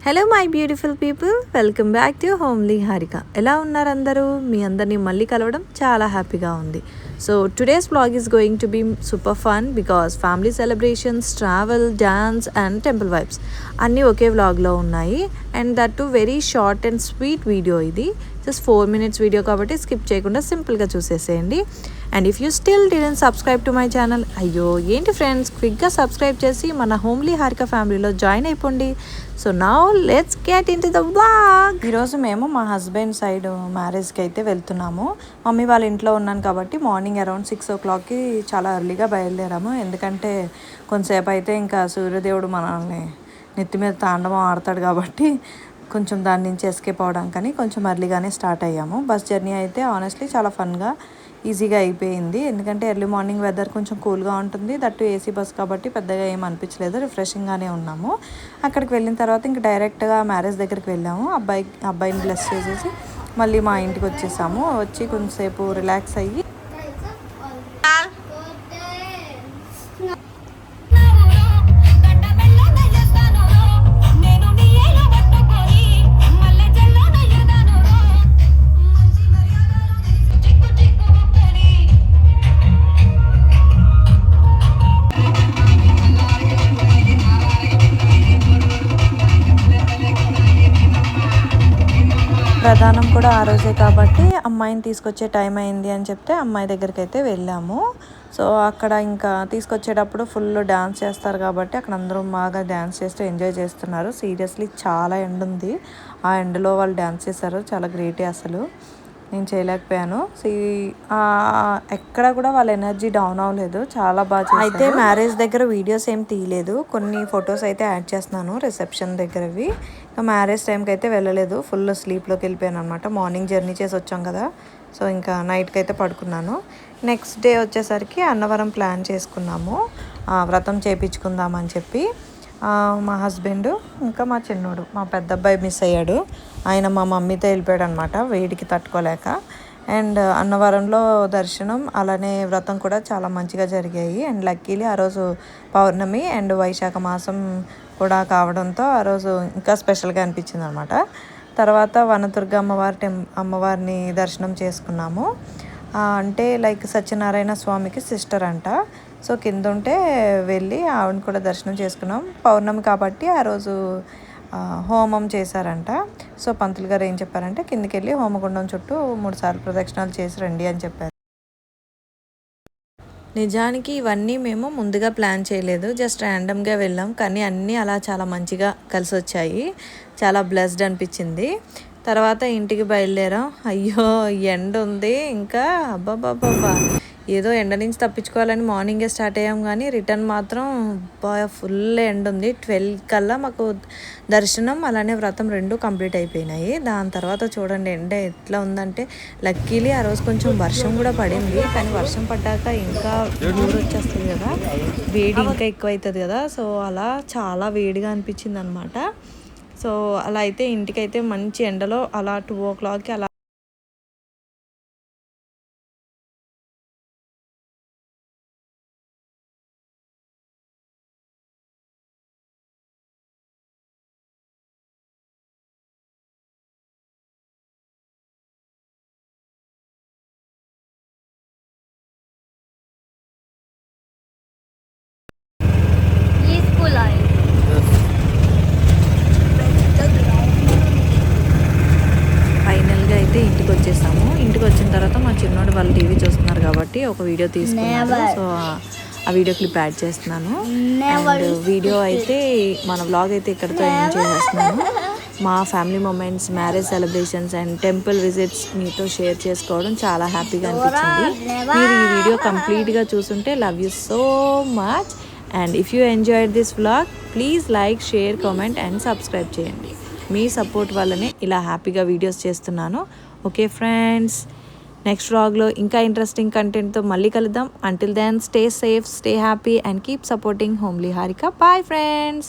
Hello my beautiful people, welcome back to homely Harika. ఎలా ఉన్నారు అందరూ? మీ అందరినీ మళ్ళీ కలవడం చాలా హ్యాపీగా ఉంది. So today's vlog is going to be super fun because family celebrations, travel, dance and temple vibes అన్నీ ఒకే వ్లాగ్లో ఉన్నాయి. And that too very short and sweet video. ఇది జస్ట్ 4 minutes వీడియో కాబట్టి స్కిప్ చేయకుండా సింపుల్గా చూసేసేయండి. And if you still didn't subscribe to my channel, అయ్యో ఏంటి ఫ్రెండ్స్, క్విక్గా సబ్స్క్రైబ్ చేసి మన హోమ్లీ హారిక ఫ్యామిలీలో జాయిన్ అయిపోండి. So now let's get in to the vlog. ఈరోజు మేము మా హస్బెండ్ సైడ్ మ్యారేజ్కి అయితే వెళ్తున్నాము. మమ్మీ వాళ్ళ ఇంట్లో ఉన్నాను కాబట్టి మార్నింగ్ అరౌండ్ 6 o'clockకి చాలా ఎర్లీగా బయలుదేరాము. ఎందుకంటే కొంతసేపు అయితే ఇంకా సూర్యదేవుడు మనల్ని నెత్తి మీద తాండవం ఆడతాడు కాబట్టి కొంచెం దాని నుంచి ఎస్కేప్ అవడానికని కొంచెం ఎర్లీగానే స్టార్ట్ అయ్యాము. బస్ జర్నీ అయితే ఆనెస్ట్లీ చాలా ఫన్గా, ఈజీగా అయిపోయింది. ఎందుకంటే ఎర్లీ మార్నింగ్ వెదర్ కొంచెం కూల్గా ఉంటుంది. దట్టు ఏసీ బస్ కాబట్టి పెద్దగా ఏం అనిపించలేదు, రిఫ్రెషింగ్గానే ఉన్నాము. అక్కడికి వెళ్ళిన తర్వాత ఇంక డైరెక్ట్గా మ్యారేజ్ దగ్గరికి వెళ్ళాము. అబ్బాయిని బ్లెస్ చేసేసి మళ్ళీ మా ఇంటికి వచ్చేసాము. వచ్చి కొంచెంసేపు రిలాక్స్ అయ్యి ప్రధానం కూడా ఆ రోజే కాబట్టి అమ్మాయిని తీసుకొచ్చే టైం అయింది అని చెప్తే అమ్మాయి దగ్గరికి అయితే వెళ్ళాము. సో అక్కడ ఇంకా తీసుకొచ్చేటప్పుడు ఫుల్ డ్యాన్స్ చేస్తారు కాబట్టి అక్కడ అందరూ బాగా డ్యాన్స్ చేస్తూ ఎంజాయ్ చేస్తున్నారు. సీరియస్లీ చాలా ఎండ ఉంది. ఆ ఎండలో వాళ్ళు డ్యాన్స్ చేశారు, చాలా గ్రేటే. అసలు నేను చేయలేకపోయాను. ఎక్కడ కూడా వాళ్ళ ఎనర్జీ డౌన్ అవ్వలేదు, చాలా బాగా. అయితే మ్యారేజ్ దగ్గర వీడియోస్ ఏం తీయలేదు, కొన్ని ఫొటోస్ అయితే యాడ్ చేస్తున్నాను రిసెప్షన్ దగ్గరవి. ఇంకా మ్యారేజ్ టైంకి అయితే వెళ్ళలేదు, ఫుల్ స్లీప్లోకి వెళ్ళిపోయాను అనమాట. మార్నింగ్ జర్నీ చేసి వచ్చాం కదా, సో ఇంకా నైట్కి అయితే పడుకున్నాను. నెక్స్ట్ డే వచ్చేసరికి అన్నవరం ప్లాన్ చేసుకున్నాము, వ్రతం చేయించుకుందామని చెప్పి. మా హస్బెండ్ ఇంకా మా చిన్నోడు, మా పెద్ద అబ్బాయి మిస్ అయ్యాడు. ఆయన మా మమ్మీతో వెళ్ళిపోయాడు అనమాట, వేడికి తట్టుకోలేక. అండ్ అన్నవరంలో దర్శనం అలానే వ్రతం కూడా చాలా మంచిగా జరిగాయి. అండ్ లక్కీలీ ఆ రోజు పౌర్ణమి అండ్ వైశాఖ మాసం కూడా కావడంతో ఆ రోజు ఇంకా స్పెషల్గా అనిపించింది అనమాట. తర్వాత వనదుర్గ అమ్మవారిని దర్శనం చేసుకున్నాము. అంటే లైక్ సత్యనారాయణ స్వామికి సిస్టర్ అంట. సో కింద ఉంటే వెళ్ళి ఆవిడని కూడా దర్శనం చేసుకున్నాం. పౌర్ణమి కాబట్టి ఆ రోజు హోమం చేశారంట. సో పంతులు గారు ఏం చెప్పారంటే కిందకి వెళ్ళి హోమగుండం చుట్టూ 3 సార్లు ప్రదక్షిణాలు చేసి రండి అని చెప్పారు. నిజానికి ఇవన్నీ మేము ముందుగా ప్లాన్ చేయలేదు, జస్ట్ ర్యాండమ్గా వెళ్ళాం. కానీ అన్నీ అలా చాలా మంచిగా కలిసి వచ్చాయి, చాలా బ్లెస్డ్ అనిపించింది. తర్వాత ఇంటికి బయలుదేరాం. అయ్యో ఎండ ఉంది ఇంకా, అబ్బాబ్బాబ్బా ఏదో ఎండ నుంచి తప్పించుకోవాలని మార్నింగే స్టార్ట్ అయ్యాం. కానీ రిటర్న్ మాత్రం ఫుల్ ఎండ ఉంది. 12 కల్లా మాకు దర్శనం అలానే వ్రతం 2 కంప్లీట్ అయిపోయినాయి. దాని తర్వాత చూడండి ఎండ ఎట్లా ఉందంటే, లక్కీలీ ఆ రోజు కొంచెం వర్షం కూడా పడింది. కానీ వర్షం పడ్డాక ఇంకా ఊరు వచ్చేస్తుంది కదా, వేడి ఇంకా ఎక్కువ అవుతుంది కదా. సో అలా చాలా వేడిగా అనిపించింది అనమాట. సో అలా అయితే ఇంటికైతే మంచి ఎండలో అలా 2 o'clockకి అలా ఇంటికి వచ్చేసాము. ఇంటికి వచ్చిన తర్వాత మా చిన్నోడు వాళ్ళు టీవీ చూస్తున్నారు కాబట్టి ఒక వీడియో తీసుకున్నారు. సో ఆ వీడియో క్లిప్ యాడ్ చేస్తున్నాను. అండ్ వీడియో అయితే మన వ్లాగ్ అయితే ఇక్కడితో ఎంజాయ్ చేస్తున్నాను. మా family moments, marriage celebrations and temple visits మీతో షేర్ చేసుకోవడం చాలా హ్యాపీగా అనిపించింది. మీరు ఈ వీడియో కంప్లీట్గా చూసుంటే love you so much. And if you enjoyed this vlog please like, share, comment and subscribe చేయండి. మీ సపోర్ట్ వల్లనే ఇలా హ్యాపీగా వీడియోస్ చేస్తున్నాను. ఓకే ఫ్రెండ్స్, నెక్స్ట్ వ్లాగ్లో ఇంకా ఇంట్రెస్టింగ్ కంటెంట్తో మళ్ళీ కలుద్దాం. Until then stay safe, stay happy and keep supporting homely Harika. Bye friends.